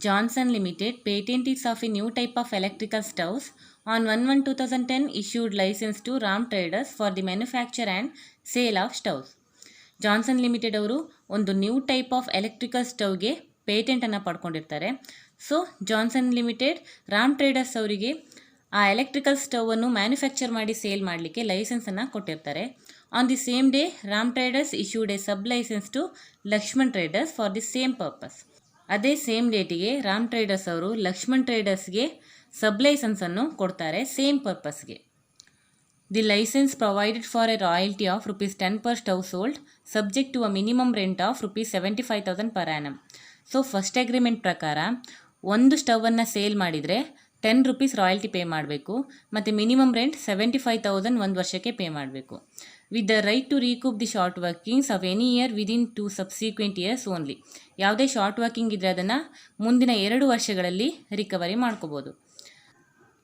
Johnson Limited patents of a new type of electrical stoves. On 1/1/2010 issued license to Ram Traders for the manufacture and sale of stoves. Johnson limited ಅವರು ಒಂದು new type of electrical ಸ್ಟವ್ಗೆ ಪೇಟೆಂಟನ್ನು ಪಡ್ಕೊಂಡಿರ್ತಾರೆ. So Johnson limited Ram traders ಅವರಿಗೆ ಆ electrical ಸ್ಟವನ್ನು manufacture ಮಾಡಿ sale ಮಾಡಲಿಕ್ಕೆ ಲೈಸೆನ್ಸನ್ನು ಕೊಟ್ಟಿರ್ತಾರೆ. On the same day Ram traders issued a sub licence to Lakshman traders for the same purpose. ಅದೇ ಸೇಮ್ ಡೇಟಿಗೆ ರಾಮ್ ಟ್ರೇಡರ್ಸ್ ಅವರು ಲಕ್ಷ್ಮಣ್ ಟ್ರೇಡರ್ಸ್ಗೆ ಸಬ್ ಲೈಸೆನ್ಸನ್ನು ಕೊಡ್ತಾರೆ ಸೇಮ್ ಪರ್ಪಸ್ಗೆ. The license provided for a royalty of rupees 10 per stove sold, subject to a minimum rent of rupees 75,000 per annum. So first agreement ಪ್ರಕಾರ ಒಂದು ಸ್ಟವನ್ನು ಸೇಲ್ ಮಾಡಿದರೆ 10 ರೂಪೀಸ್ ರಾಯಲ್ಟಿ ಪೇ ಮಾಡಬೇಕು ಮತ್ತು ಮಿನಿಮಮ್ ರೆಂಟ್ 75,000 ಒಂದು ವರ್ಷಕ್ಕೆ ಪೇ ಮಾಡಬೇಕು. With the right to recoup the short workings of any year within 2 subsequent years only. ಯಾವುದೇ ಶಾರ್ಟ್ ವರ್ಕಿಂಗ್ ಇದ್ದರೆ ಅದನ್ನು ಮುಂದಿನ 2 ವರ್ಷಗಳಲ್ಲಿ ರಿಕವರಿ ಮಾಡ್ಕೋಬೋದು.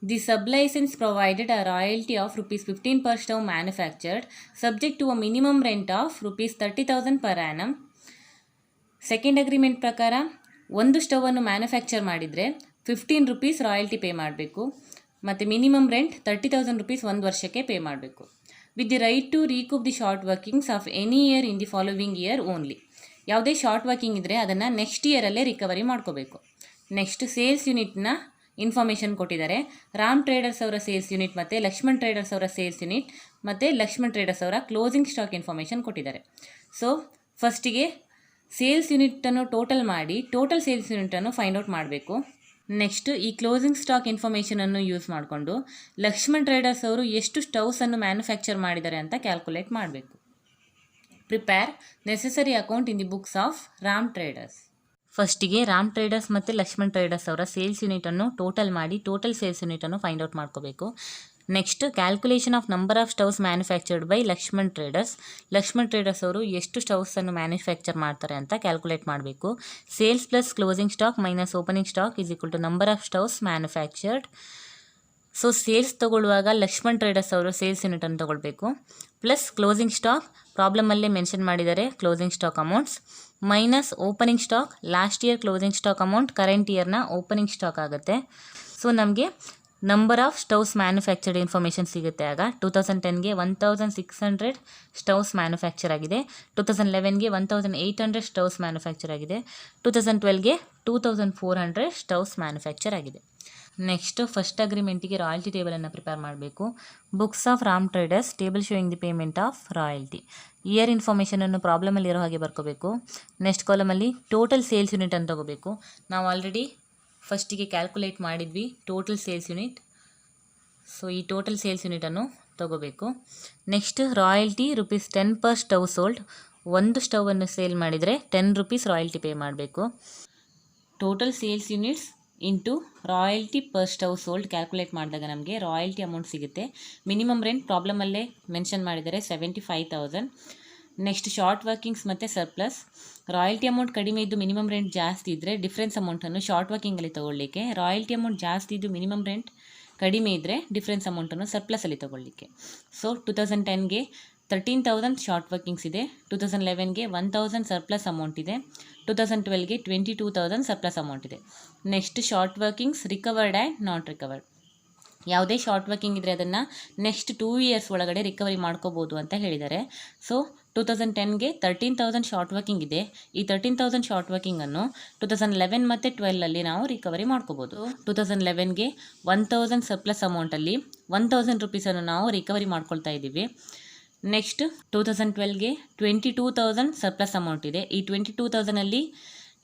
The sublicense provided a royalty of rupees 15 per stove manufactured, subject to a minimum rent of rupees 30,000 per annum. Second agreement ಪ್ರಕಾರ ಒಂದು ಸ್ಟವನ್ನು manufacture ಮಾಡಿದರೆ 15 rupees royalty pay ಮಾಡಬೇಕು ಮತ್ತು ಮಿನಿಮಮ್ ರೆಂಟ್ 30,000 ರೂಪೀಸ್ ಒಂದು ವರ್ಷಕ್ಕೆ ಪೇ ಮಾಡಬೇಕು. With the right to recoup the short workings of any year in the following year only. ಯಾವುದೇ short working ಇದ್ದರೆ ಅದನ್ನು ನೆಕ್ಸ್ಟ್ ಇಯರಲ್ಲೇ ರಿಕವರಿ ಮಾಡ್ಕೋಬೇಕು. ನೆಕ್ಸ್ಟ್ ಸೇಲ್ಸ್ ಯೂನಿಟ್ನ ಇನ್ಫಾರ್ಮೇಷನ್ ಕೊಟ್ಟಿದ್ದಾರೆ. ರಾಮ್ ಟ್ರೇಡರ್ಸ್ ಅವರ ಸೇಲ್ಸ್ ಯೂನಿಟ್ ಮತ್ತು ಲಕ್ಷ್ಮಣ್ ಟ್ರೇಡರ್ಸ್ ಅವರ ಸೇಲ್ಸ್ ಯೂನಿಟ್ ಮತ್ತು ಲಕ್ಷ್ಮಣ್ ಟ್ರೇಡರ್ಸ್ ಅವರ ಕ್ಲೋಸಿಂಗ್ ಸ್ಟಾಕ್ ಇನ್ಫಾರ್ಮೇಷನ್ ಕೊಟ್ಟಿದ್ದಾರೆ. ಸೊ ಫಸ್ಟಿಗೆ ಸೇಲ್ಸ್ ಯೂನಿಟನ್ನು ಟೋಟಲ್ ಮಾಡಿ ಟೋಟಲ್ ಸೇಲ್ಸ್ ಯೂನಿಟನ್ನು ಫೈಂಡ್ ಔಟ್ ಮಾಡಬೇಕು. ನೆಕ್ಸ್ಟ್ ಈ ಕ್ಲೋಸಿಂಗ್ ಸ್ಟಾಕ್ ಇನ್ಫಾರ್ಮೇಷನನ್ನು ಯೂಸ್ ಮಾಡಿಕೊಂಡು ಲಕ್ಷ್ಮಣ್ ಟ್ರೇಡರ್ಸ್ ಅವರು ಎಷ್ಟು ಸ್ಟವ್ಸನ್ನು ಮ್ಯಾನುಫ್ಯಾಕ್ಚರ್ ಮಾಡಿದ್ದಾರೆ ಅಂತ ಕ್ಯಾಲ್ಕುಲೇಟ್ ಮಾಡಬೇಕು. Prepare necessary account in the books of Ram traders. ಫಸ್ಟಿಗೆ ರಾಮ್ ಟ್ರೇಡರ್ಸ್ ಮತ್ತು ಲಕ್ಷ್ಮಣ್ ಟ್ರೇಡರ್ಸ್ ಅವರ ಸೇಲ್ಸ್ ಯೂನಿಟನ್ನು ಟೋಟಲ್ ಮಾಡಿ ಟೋಟಲ್ ಸೇಲ್ಸ್ ಯೂನಿಟನ್ನು ಫೈಂಡ್ ಔಟ್ ಮಾಡ್ಕೋಬೇಕು. Next calculation of number of stoves manufactured by Lakshman traders ಅವರು ಎಷ್ಟು ಸ್ಟವ್ಸನ್ನು ಮ್ಯಾನುಫ್ಯಾಕ್ಚರ್ ಮಾಡ್ತಾರೆ ಅಂತ ಕ್ಯಾಲ್ಕುಲೇಟ್ ಮಾಡಬೇಕು. Sales plus closing stock minus opening stock is equal to number of stoves manufactured. So sales ತೊಗೊಳ್ಳುವಾಗ Lakshman traders ಅವರು ಸೇಲ್ಸ್ ಯೂನಿಟನ್ನು ತೊಗೊಳ್ಬೇಕು ಪ್ಲಸ್ ಕ್ಲೋಸಿಂಗ್ ಸ್ಟಾಕ್ ಪ್ರಾಬ್ಲಮಲ್ಲೇ ಮೆನ್ಷನ್ ಮಾಡಿದ್ದಾರೆ closing stock amounts minus opening stock last year closing stock amount current ಇಯರ್ನ opening stock ಆಗುತ್ತೆ. So ನಮಗೆ number of stoves manufactured information ಸಿಗುತ್ತೆ. ಆಗ 2010ಗೆ 1600 ಸ್ಟವ್ಸ್ ಮ್ಯಾನುಫ್ಯಾಕ್ಚರ್ ಆಗಿದೆ, 2011ಗೆ 1800 ಸ್ಟವ್ಸ್ ಮ್ಯಾನುಫ್ಯಾಕ್ಚರ್ ಆಗಿದೆ, 2012ಗೆ 2400 ಸ್ಟವ್ಸ್ ಮ್ಯಾನುಫ್ಯಾಕ್ಚರ್ ಆಗಿದೆ. ನೆಕ್ಸ್ಟ್ ಫಸ್ಟ್ ಅಗ್ರಿಮೆಂಟಿಗೆ ರಾಯಲ್ಟಿ ಟೇಬಲನ್ನು ಪ್ರಿಪೇರ್ ಮಾಡಬೇಕು. Books of Ram traders table showing the payment of royalty. Year ಇನ್ಫಾರ್ಮೇಷನನ್ನು ಪ್ರಾಬ್ಲಮಲ್ಲಿ ಇರೋ ಹಾಗೆ ಬರ್ಕೋಬೇಕು. ನೆಕ್ಸ್ಟ್ ಕಾಲಮಲ್ಲಿ ಟೋಟಲ್ ಸೇಲ್ಸ್ ಯೂನಿಟ್ ಅಂತ ತಗೋಬೇಕು. ನಾವು ಆಲ್ರೆಡಿ ಫಸ್ಟಿಗೆ ಕ್ಯಾಲ್ಕುಲೇಟ್ ಮಾಡಿದ್ವಿ ಟೋಟಲ್ ಸೇಲ್ಸ್ ಯೂನಿಟ್. ಸೊ ಈ ಟೋಟಲ್ ಸೇಲ್ಸ್ ಯೂನಿಟನ್ನು ತಗೋಬೇಕು. Next royalty rupees 10 per stove sold. ಒಂದು ಸ್ಟವನ್ನು ಸೇಲ್ ಮಾಡಿದರೆ 10 ರೂಪೀಸ್ ರಾಯಲ್ಟಿ ಪೇ ಮಾಡಬೇಕು. Total sales units into royalty per stove sold calculate ಮಾಡಿದಾಗ ನಮಗೆ ರಾಯಲ್ಟಿ ಅಮೌಂಟ್ ಸಿಗುತ್ತೆ. ಮಿನಿಮಮ್ ರೆಂಟ್ ಪ್ರಾಬ್ಲಮಲ್ಲೇ ಮೆನ್ಷನ್ ಮಾಡಿದರೆ 75,000. ನೆಕ್ಸ್ಟ್ ಶಾರ್ಟ್ ವರ್ಕಿಂಗ್ಸ್ ಮತ್ತು ಸರ್ಪ್ಲಸ್. ರಾಯಲ್ಟಿ ಅಮೌಂಟ್ ಕಡಿಮೆ ಇದ್ದು ಮಿನಿಮಮ್ ರೆಂಟ್ ಜಾಸ್ತಿ ಇದ್ದರೆ ಡಿಫ್ರೆನ್ಸ್ ಅಮೌಂಟನ್ನು ಶಾರ್ಟ್ ವರ್ಕಿಂಗಲ್ಲಿ ತೊಗೊಳ್ಳಿಕ್ಕೆ, ರಾಯಲ್ಟಿ ಅಮೌಂಟ್ ಜಾಸ್ತಿ ಇದ್ದು ಮಿನಿಮಮ್ ರೆಂಟ್ ಕಡಿಮೆ ಇದ್ದರೆ ಡಿಫ್ರೆನ್ಸ್ ಅಮೌಂಟನ್ನು ಸರ್ಪ್ಲಸಲ್ಲಿ ತೊಗೊಳ್ಳಿಕ್ಕೆ. ಸೊ 2010ಗೆ 13,000 ಶಾರ್ಟ್ ವರ್ಕಿಂಗ್ಸ್ ಇದೆ, 2011ಗೆ 1,000 ಸರ್ಪ್ಲಸ್ ಅಮೌಂಟ್ ಇದೆ, 2012ಗೆ 22,000 ಸರ್ಪ್ಲಸ್ ಅಮೌಂಟ್ ಇದೆ. Next short workings recovered and not recovered. ಯಾವುದೇ ಶಾರ್ಟ್ ವರ್ಕಿಂಗ್ ಇದ್ದರೆ ಅದನ್ನು ನೆಕ್ಸ್ಟ್ 2 ಇಯರ್ಸ್ ಒಳಗಡೆ ರಿಕವರಿ ಮಾಡ್ಕೋಬೋದು ಅಂತ ಹೇಳಿದ್ದಾರೆ. ಸೊ 2010ಗೆ 13,000 ಶಾರ್ಟ್ ವರ್ಕಿಂಗ್ ಇದೆ. ಈ 13,000 ಶಾರ್ಟ್ ವರ್ಕಿಂಗನ್ನು 2011 ಮತ್ತು 12ಅಲ್ಲಿ ನಾವು ರಿಕವರಿ ಮಾಡ್ಕೋಬೋದು. 2011ಗೆ 1,000 ಸರ್ಪ್ಲಸ್ ಅಮೌಂಟಲ್ಲಿ 1,000 ರೂಪೀಸನ್ನು ನಾವು ರಿಕವರಿ ಮಾಡ್ಕೊಳ್ತಾ ಇದ್ದೀವಿ. ನೆಕ್ಸ್ಟ್ 2012ಗೆ 22,000 ಸರ್ಪ್ಲಸ್ ಅಮೌಂಟ್ ಇದೆ. ಈ 22,000ಅಲ್ಲಿ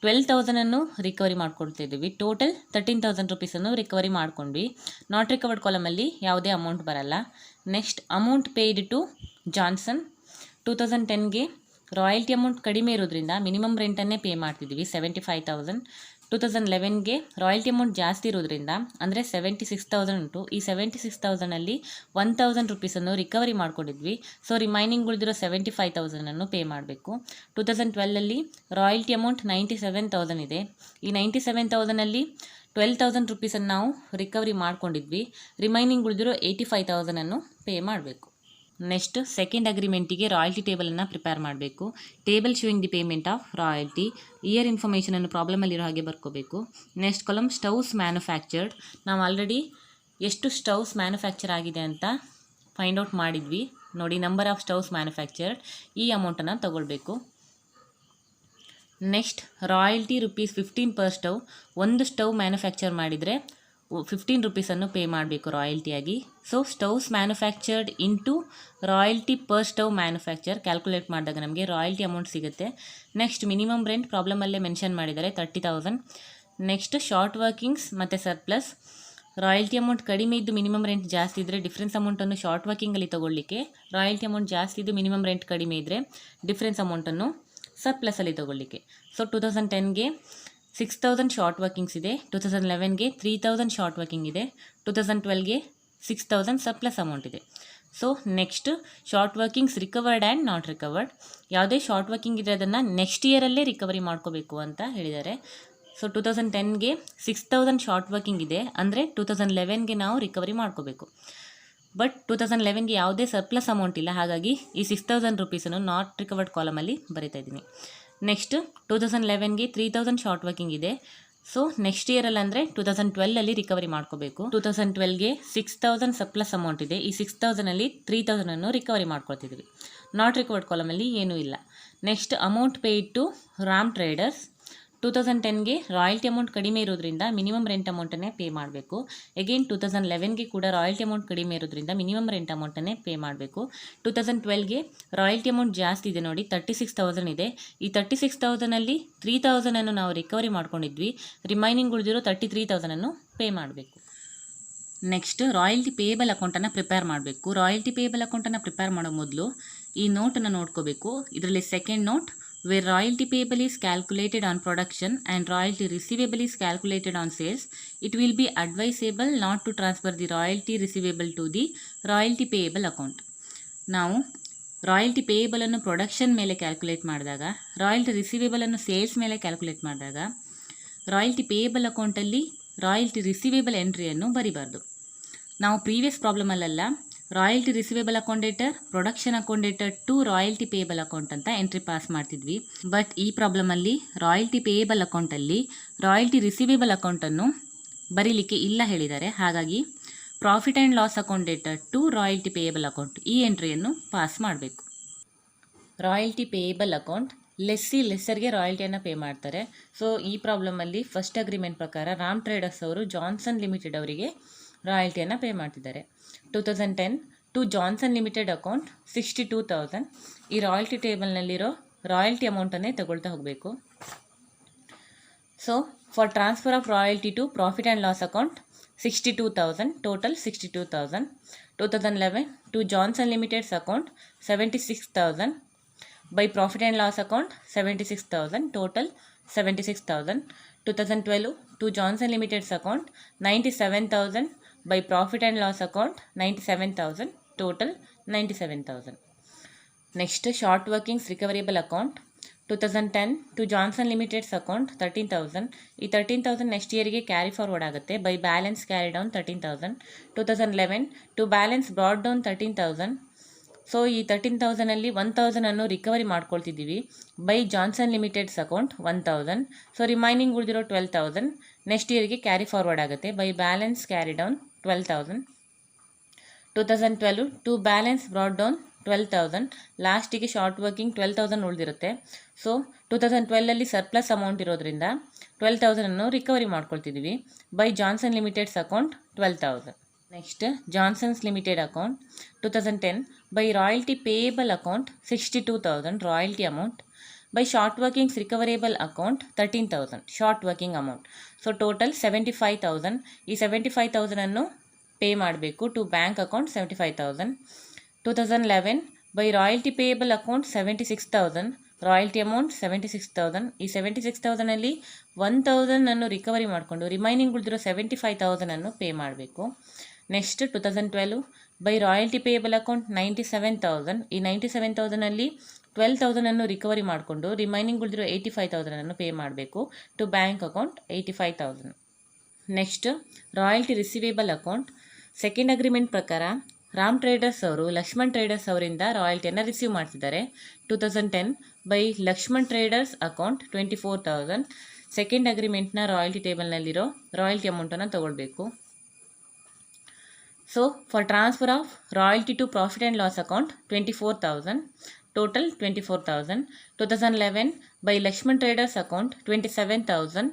12,000ಅನ್ನು ರಿಕವರಿ ಮಾಡ್ಕೊಳ್ತಾ ಇದ್ದೀವಿ. ಟೋಟಲ್ 13,000 ರೂಪೀಸನ್ನು ರಿಕವರಿ ಮಾಡ್ಕೊಂಡ್ವಿ. ನಾಟ್ ರಿಕವರ್ಡ್ ಕಾಲಮಲ್ಲಿ ಯಾವುದೇ ಅಮೌಂಟ್ ಬರಲ್ಲ. Next amount paid to Johnson. 2010ಗೆ ರಾಯಲ್ಟಿ ಅಮೌಂಟ್ ಕಡಿಮೆ ಇರೋದ್ರಿಂದ ಮಿನಿಮಮ್ ರೆಂಟನ್ನೇ ಪೇ ಮಾಡ್ತಿದ್ದೀವಿ 75,000. 2011ಗೆ ರಾಯಲ್ಟಿ ಅಮೌಂಟ್ ಜಾಸ್ತಿ ಇರೋದ್ರಿಂದ ಅಂದರೆ 76,000 ಉಂಟು. ಈ 76,000ಅಲ್ಲಿ 1,000 ರೂಪೀಸನ್ನು ರಿಕವರಿ ಮಾಡ್ಕೊಂಡಿದ್ವಿ. ಸೊ ರಿಮೈನಿಂಗ್ ಉಳಿದಿರೋ 75,000ಅನ್ನು ಪೇ ಮಾಡಬೇಕು. 2012ಅಲ್ಲಿ ರಾಯಲ್ಟಿ ಅಮೌಂಟ್ 97,000 ಇದೆ. ಈ 97,000ಅಲ್ಲಿ 12,000 ರೂಪೀಸನ್ನು ನಾವು ರಿಕವರಿ ಮಾಡ್ಕೊಂಡಿದ್ವಿ. ರಿಮೈನಿಂಗ್ ಉಳಿದಿರೋ 85,000ಅನ್ನು ಪೇ ಮಾಡಬೇಕು. ನೆಕ್ಸ್ಟ್ ಸೆಕೆಂಡ್ ಅಗ್ರಿಮೆಂಟಿಗೆ ರಾಯಲ್ಟಿ ಟೇಬಲನ್ನು ಪ್ರಿಪೇರ್ ಮಾಡಬೇಕು. Table showing the payment of royalty, year ಇನ್ಫಾರ್ಮೇಷನನ್ನು ಪ್ರಾಬ್ಲಮಲ್ಲಿರೋ ಹಾಗೆ ಬರ್ಕೋಬೇಕು. ನೆಕ್ಸ್ಟ್ ಕಾಲಮ್ ಸ್ಟವ್ಸ್ ಮ್ಯಾನುಫ್ಯಾಕ್ಚರ್ಡ್, ನಾವು ಆಲ್ರೆಡಿ ಎಷ್ಟು ಸ್ಟವ್ಸ್ ಮ್ಯಾನುಫ್ಯಾಕ್ಚರ್ ಆಗಿದೆ ಅಂತ ಫೈಂಡ್ ಔಟ್ ಮಾಡಿದ್ವಿ ನೋಡಿ. ನಂಬರ್ ಆಫ್ ಸ್ಟವ್ಸ್ ಮ್ಯಾನುಫ್ಯಾಕ್ಚರ್ಡ್, ಈ ಅಮೌಂಟನ್ನು ತಗೊಳ್ಬೇಕು. ನೆಕ್ಸ್ಟ್ ರಾಯಲ್ಟಿ ₹15 ಪರ್ ಸ್ಟವ್, ಒಂದು ಸ್ಟವ್ ಮ್ಯಾನುಫ್ಯಾಕ್ಚರ್ ಮಾಡಿದರೆ 15 ರೂಪೀಸನ್ನು ಪೇ ಮಾಡಬೇಕು ರಾಯಲ್ಟಿಯಾಗಿ. So stoves manufactured into royalty per stove manufacture calculate ಮಾಡಿದಾಗ ನಮಗೆ ರಾಯಲ್ಟಿ ಅಮೌಂಟ್ ಸಿಗುತ್ತೆ. ನೆಕ್ಸ್ಟ್ ಮಿನಿಮಮ್ ರೆಂಟ್ ಪ್ರಾಬ್ಲಮಲ್ಲೇ ಮೆನ್ಷನ್ ಮಾಡಿದ್ದಾರೆ 30,000. ನೆಕ್ಸ್ಟ್ ಶಾರ್ಟ್ ವರ್ಕಿಂಗ್ಸ್ ಮತ್ತು ಸರ್ಪ್ಲಸ್, ರಾಯಲ್ಟಿ ಅಮೌಂಟ್ ಕಡಿಮೆ ಇದ್ದು ಮಿನಿಮಮ್ ರೆಂಟ್ ಜಾಸ್ತಿ ಇದ್ದರೆ ಡಿಫ್ರೆನ್ಸ್ ಅಮೌಂಟನ್ನು ಶಾರ್ಟ್ ವರ್ಕಿಂಗಲ್ಲಿ ತೊಗೊಳ್ಳಿಕ್ಕೆ, ರಾಯಲ್ಟಿ ಅಮೌಂಟ್ ಜಾಸ್ತಿ ಇದ್ದು ಮಿನಿಮಮ್ ರೆಂಟ್ ಕಡಿಮೆ ಇದ್ದರೆ ಡಿಫ್ರೆನ್ಸ್ ಅಮೌಂಟನ್ನು ಸರ್ಪ್ಲಸಲ್ಲಿ ತೊಗೊಳ್ಳಿಕ್ಕೆ. ಸೊ 2010ಗೆ 6,000 ಶಾರ್ಟ್ ವರ್ಕಿಂಗ್ಸ್ ಇದೆ, 2011ಗೆ 3,000 ಶಾರ್ಟ್ ವರ್ಕಿಂಗ್ ಇದೆ, 2012ಗೆ 6,000 ಸರ್ಪ್ಲಸ್ ಅಮೌಂಟ್ ಇದೆ. So next short workings recovered and not recovered, ಯಾವುದೇ ಶಾರ್ಟ್ ವರ್ಕಿಂಗ್ ಇದೆ ಅದನ್ನು ನೆಕ್ಸ್ಟ್ ಇಯರಲ್ಲೇ ರಿಕವರಿ ಮಾಡ್ಕೋಬೇಕು ಅಂತ ಹೇಳಿದ್ದಾರೆ. ಸೊ 2010ಗೆ 6,000 ಶಾರ್ಟ್ ವರ್ಕಿಂಗ್ ಇದೆ ಅಂದರೆ 2011ಗೆ ನಾವು ರಿಕವರಿ ಮಾಡ್ಕೋಬೇಕು. ಬಟ್ 2011ಗೆ ಯಾವುದೇ ಸರ್ಪ್ಲಸ್ ಅಮೌಂಟ್ ಇಲ್ಲ, ಹಾಗಾಗಿ ಈ 6,000 ರೂಪೀಸನ್ನು ನಾಟ್ ರಿಕವರ್ಡ್ ಕಾಲಮಲ್ಲಿ ಬರಿತಾ ಇದ್ದೀನಿ. ನೆಕ್ಸ್ಟ್ 2011ಗೆ 3,000 ಶಾರ್ಟ್ ವರ್ಕಿಂಗ್ ಇದೆ. ಸೊ ನೆಕ್ಸ್ಟ್ ಇಯರಲ್ಲಿ ಅಂದರೆ 2012ಅಲ್ಲಿ ರಿಕವರಿ ಮಾಡ್ಕೋಬೇಕು. 2012ಗೆ 6,000 ಸರ್ಪ್ಲಸ್ ಅಮೌಂಟ್ ಇದೆ, ಈ 6,000ಅಲ್ಲಿ 3,000ಅನ್ನು ರಿಕವರಿ ಮಾಡ್ಕೊಳ್ತಿದ್ದೀವಿ. ನಾಟ್ ರಿಕವರ್ಡ್ ಕಾಲಮಲ್ಲಿ ಏನೂ ಇಲ್ಲ. Next amount paid to Ram traders, 2010ಗೆ ರಾಯಲ್ಟಿ ಅಮೌಂಟ್ ಕಡಿಮೆ ಇರೋದ್ರಿಂದ ಮಿನಿಮಮ್ ರೆಂಟ್ ಅಮೌಂಟನ್ನೇ ಪೇ ಮಾಡಬೇಕು. ಅಗೇನ್ 2011ಗೆ ಕೂಡ ರಾಯಲ್ಟಿ ಅಮೌಂಟ್ ಕಡಿಮೆ ಇರೋದ್ರಿಂದ ಮಿನಿಮಮ್ ರೆಂಟ್ ಅಮೌಂಟನ್ನೇ ಪೇ ಮಾಡಬೇಕು. 2012ಗೆ ರಾಯಲ್ಟಿ ಅಮೌಂಟ್ ಜಾಸ್ತಿ ಇದೆ ನೋಡಿ, 36,000 ಇದೆ. ಈ 36,000ಅಲ್ಲಿ 3,000ಅನ್ನು ನಾವು ರಿಕವರಿ ಮಾಡ್ಕೊಂಡಿದ್ವಿ, ರಿಮೈನಿಂಗ್ ಉಳಿದಿರೋ 33,000ಅನ್ನು ಪೇ ಮಾಡಬೇಕು. ನೆಕ್ಸ್ಟ್ ರಾಯಲ್ಟಿ ಪೇಯಬಲ್ ಅಕೌಂಟನ್ನು ಪ್ರಿಪೇರ್ ಮಾಡಬೇಕು. ರಾಯಲ್ಟಿ ಪೇಯಬಲ್ ಅಕೌಂಟನ್ನು ಪ್ರಿಪೇರ್ ಮಾಡೋ ಮೊದಲು ಈ ನೋಟನ್ನು ನೋಡ್ಕೋಬೇಕು. ಇದರಲ್ಲಿ second note, where royalty payable is calculated on production and royalty receivable is calculated on sales, it will be advisable not to transfer the royalty receivable to the royalty payable account. ನಾವು royalty ಪೇಯಬಲನ್ನು production ಮೇಲೆ calculate ಮಾಡಿದಾಗ, royalty ರಿಸೀವೇಬಲನ್ನು sales ಮೇಲೆ calculate ಮಾಡಿದಾಗ, royalty payable ಅಕೌಂಟಲ್ಲಿ royalty receivable ಎಂಟ್ರಿಯನ್ನು ಬರಿಬಾರ್ದು. ನಾವು ಪ್ರೀವಿಯಸ್ ಪ್ರಾಬ್ಲಮಲ್ಲೆಲ್ಲ royalty receivable account debtor, production account debtor to royalty payable account ಅಂತ ಎಂಟ್ರಿ ಪಾಸ್ ಮಾಡ್ತಿದ್ವಿ. ಬಟ್ ಈ ಪ್ರಾಬ್ಲಮಲ್ಲಿ ರಾಯಲ್ಟಿ ಪೇಯಬಲ್ ಅಕೌಂಟಲ್ಲಿ ರಾಯಲ್ಟಿ ರಿಸೀವೇಬಲ್ ಅಕೌಂಟನ್ನು ಬರೀಲಿಕ್ಕೆ ಇಲ್ಲ ಹೇಳಿದ್ದಾರೆ. ಹಾಗಾಗಿ profit and loss account debtor to royalty payable account ಈ ಎಂಟ್ರಿಯನ್ನು ಪಾಸ್ ಮಾಡಬೇಕು. ರಾಯಲ್ಟಿ ಪೇಯಬಲ್ ಅಕೌಂಟ್ ಲೆಸ್ಸರ್ಗೆ ರಾಯಲ್ಟಿಯನ್ನು ಪೇ ಮಾಡ್ತಾರೆ. ಸೊ ಈ ಪ್ರಾಬ್ಲಮಲ್ಲಿ ಫಸ್ಟ್ ಅಗ್ರಿಮೆಂಟ್ ಪ್ರಕಾರ ರಾಮ್ ಟ್ರೇಡರ್ಸ್ ಅವರು ಜಾನ್ಸನ್ ಲಿಮಿಟೆಡ್ ಅವರಿಗೆ ರಾಯಲ್ಟಿಯನ್ನು ಪೇ ಮಾಡ್ತಿದ್ದಾರೆ. 2010 ಟು ಜಾನ್ಸನ್ ಲಿಮಿಟೆಡ್ ಅಕೌಂಟ್ 62,000. ಈ ರಾಯಲ್ಟಿ ಟೇಬಲ್ನಲ್ಲಿರೋ ರಾಯಲ್ಟಿ ಅಮೌಂಟನ್ನೇ ತಗೊಳ್ತಾ ಹೋಗಬೇಕು. So for transfer of royalty to profit and loss account 62,000, total 62,000. 2011 to Johnson limited's account 76,000. By profit and loss account 76,000, total 76,000. 2012 to Johnson limited's account 97,000. by profit and loss account 97,000, total 97,000. Next short workings recoverable account 2010 to Johnson Limited's account 13,000. ಈ 13,000 next ಇಯರಿಗೆ carry forward ಆಗುತ್ತೆ. By balance carry down 13,000. 2011 to balance brought down 13,000. ಸೊ ಈ 13,000ಅಲ್ಲಿ 1,000ಅನ್ನು recovery ಮಾಡ್ಕೊಳ್ತಿದ್ದೀವಿ. By Johnson limited's account 1,000. So remaining ಉಳಿದಿರೋ 12,000 next ಇಯರ್ಗೆ ಕ್ಯಾರಿ ಫಾರ್ವರ್ಡ್ ಆಗುತ್ತೆ. By balance carry down 12,000. 2012 to balance brought down 12,000. ಲಾಸ್ಟಿಗೆ ಶಾರ್ಟ್ ವರ್ಕಿಂಗ್ 12,000 ಉಳಿದಿರುತ್ತೆ. ಸೊ 2012ಅಲ್ಲಿ ಸರ್ಪ್ಲಸ್ ಅಮೌಂಟ್ ಇರೋದ್ರಿಂದ 12,000ಅನ್ನು ರಿಕವರಿ ಮಾಡ್ಕೊಳ್ತಿದ್ದೀವಿ. By Johnson limited's account 12,000. Next Johnson's limited account 2010 by royalty payable account 62,000 royalty amount. By short workings recoverable account 13,000 short working amount. So total 75,000. ಈ 75,000ಅನ್ನು pay ಮಾಡಬೇಕು to bank account 75,000. 2011 by royalty payable account 76,000 royalty amount 76,000. ಈ 76,000ಅಲ್ಲಿ 1,000ಅನ್ನು recovery ಮಾಡಿಕೊಂಡು remaining ಉಳಿದಿರೋ 75,000ಅನ್ನು pay ಮಾಡಬೇಕು. Next 2012 by royalty payable account 97,000. ಈ 97,000ಅಲ್ಲಿ 12,000ಅನ್ನು ರಿಕವರಿ ಮಾಡಿಕೊಂಡು ರಿಮೈನಿಂಗ್ ಉಳಿದಿರೋ 85,000ಅನ್ನು ಪೇ ಮಾಡಬೇಕು to bank account 85,000. Next royalty receivable account second agreement ಪ್ರಕಾರ ರಾಮ್ ಟ್ರೇಡರ್ಸ್ ಅವರು ಲಕ್ಷ್ಮಣ್ ಟ್ರೇಡರ್ಸ್ ಅವರಿಂದ ರಾಯಲ್ಟಿಯನ್ನು ರಿಸೀವ್ ಮಾಡ್ತಿದ್ದಾರೆ. 2010 by Lakshman traders account 24,000. Second ಅಗ್ರಿಮೆಂಟ್ನ ರಾಯಲ್ಟಿ ಟೇಬಲ್ನಲ್ಲಿರೋ ರಾಯಲ್ಟಿ ಅಮೌಂಟನ್ನು ತಗೊಳ್ಬೇಕು. So for transfer of royalty to profit and loss account 24,000, total 24,000. 2011 by Lakshman traders account 27,000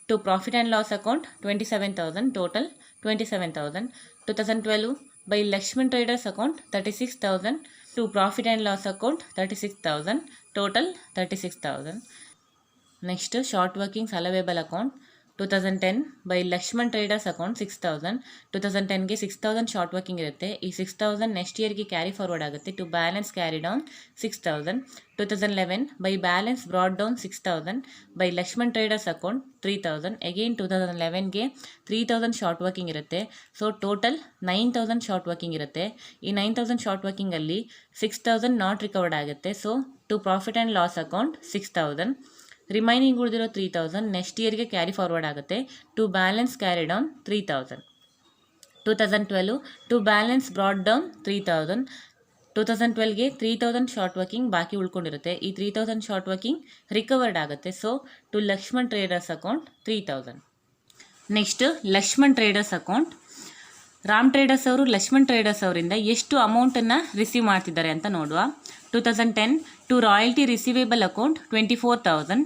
to profit and loss account 27,000, total 27,000. 2012 by Lakshman Traders account 36,000 to profit and loss account 36,000, total 36,000. Next, short workings allowable account 2010 by Lakshman Traders account 6,000. 2010 ಗೆ 6,000 short working ಇರುತ್ತೆ. ಈ 6,000 next ಇಯರ್ಗೆ carry forward ಆಗುತ್ತೆ to balance carry down 6,000. 2011 by balance brought down 6,000 by Lakshman traders account 3,000. Again 2011ಗೆ 3,000 short working ಇರುತ್ತೆ. So total 9,000 short working ಇರುತ್ತೆ. ಈ 9,000 short ವರ್ಕಿಂಗಲ್ಲಿ 6,000 ನಾಟ್ ರಿಕವರ್ಡ್ ಆಗುತ್ತೆ. So to profit and loss account 6,000. Remaining ಉಳಿದಿರೋ 3,000 next ಇಯರ್ಗೆ carry forward ಆಗುತ್ತೆ to balance carry down 3,000. 2012 to balance brought down 3,000. 2012ಗೆ 3,000 short working ಬಾಕಿ ಉಳ್ಕೊಂಡಿರುತ್ತೆ. ಈ 3,000 ಶಾರ್ಟ್ ವರ್ಕಿಂಗ್ ರಿಕವರ್ಡ್ ಆಗುತ್ತೆ. So to Lakshman traders account 3,000. Next Lakshman traders account. Ram traders ಅವರು Lakshman traders ಅವರಿಂದ ಎಷ್ಟು ಅಮೌಂಟನ್ನು ರಿಸೀವ್ ಮಾಡ್ತಿದ್ದಾರೆ ಅಂತ ನೋಡುವ. 2010 to royalty receivable account 24,000,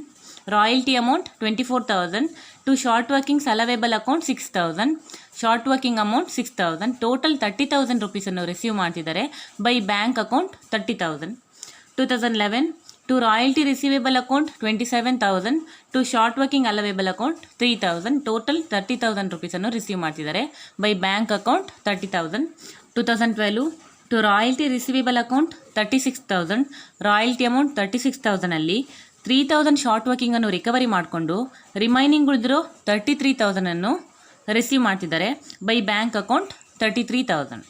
royalty amount 24,000. To short workings allowable account 6,000, short working amount 6,000, total 30,000 ರುಪೀಸನ್ನು ರಿಸೀವ್ ಮಾಡ್ತಿದ್ದಾರೆ by bank account 30,000. 2011 to royalty receivable account 27,000, to short working allowable account 3,000, total 30,000 ರುಪೀಸನ್ನು receive ಮಾಡ್ತಿದ್ದಾರೆ by bank account 30,000. 2012 to royalty receivable account 36,000, royalty amount 36,000ಅಲ್ಲಿ 3,000 short ವರ್ಕಿಂಗನ್ನು recovery ಮಾಡಿಕೊಂಡು remaining ಉಳಿದಿರೋ 33,000ಅನ್ನು receive ಮಾಡ್ತಿದ್ದಾರೆ ಬೈ ಬ್ಯಾಂಕ್ ಅಕೌಂಟ್ 33,000.